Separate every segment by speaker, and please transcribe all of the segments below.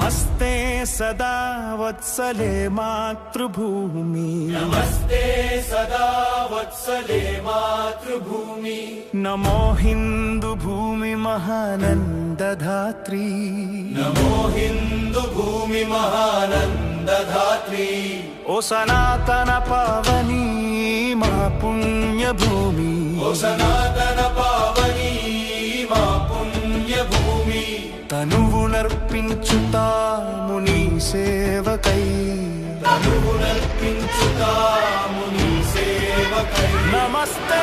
Speaker 1: नमस्ते सदा वत्सले मातृभूमि
Speaker 2: नमस्ते सदा वत्सले मातृभूमि
Speaker 1: नमो हिंदू भूमि महानंदधात्री
Speaker 2: नमो हिंदू भूमि महानंदधात्री
Speaker 1: ओ सनातन पावनी मा पुण्य भूमि
Speaker 2: ओ सनातन पावनी मा पुण्य भूमि
Speaker 1: तनुवुनर्पिंचुता मुनि सेवकै
Speaker 2: तनुवुनर्पिंचुता मुनि सेवकै
Speaker 1: नमस्ते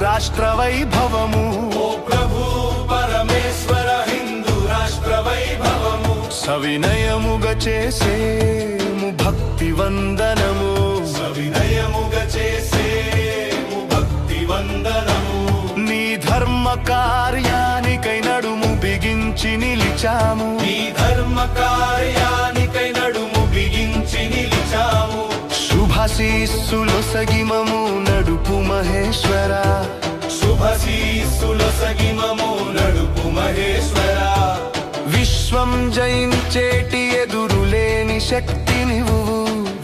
Speaker 1: రాష్ట్ర వైభవము
Speaker 2: ఓ ప్రభు పరమేశ్వర హిందూ రాష్ట్ర వైభవము
Speaker 1: సవినయముగా చేసేము భక్తి వందనము
Speaker 2: సవినయముగా చేసేము భక్తి వందనము
Speaker 1: నీ ధర్మ కార్యానికై నడుము బిగించి నిలిచాము
Speaker 2: నీ ధర్మ కార్యానికై నడుము బిగించి నిలిచాము
Speaker 1: శుభశీస్సులొసగిమము నడుపు మహేశ్వర
Speaker 2: శుభశీస్సులొసగిమము నడుపు మహేశ్వర
Speaker 1: విశ్వం జయించేటి ఎదురులేని శక్తి నీవు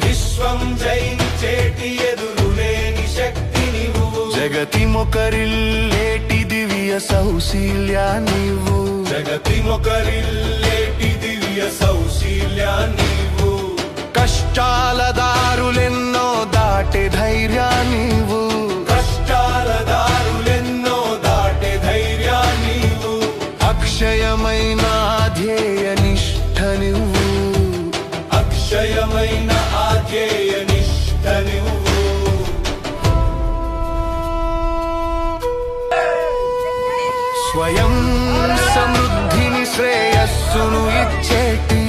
Speaker 2: విశ్వం జయించేటి ఎదురులేని శక్తి నీవు
Speaker 1: జగతి మొకరిల్లేటి దివ్య సౌశీల్యా నీవు
Speaker 2: జగతి మొకరిల్లేటి దివ్య సౌశీల్యా నీవు
Speaker 1: కష్టాల దారులెన్నో దాటే ధైర్యా నీవు
Speaker 2: కష్టాల దారులెన్నో దాటే ధైర్యా నీవు
Speaker 1: అక్షయమైన ధ్యేయ నిష్ఠ నువ్వు
Speaker 2: అక్షయమైన ఆధ్యేయ నిష్ఠ నువ్వు
Speaker 1: స్వయం సమృద్ధిని శ్రేయస్సును ఇచ్చేటి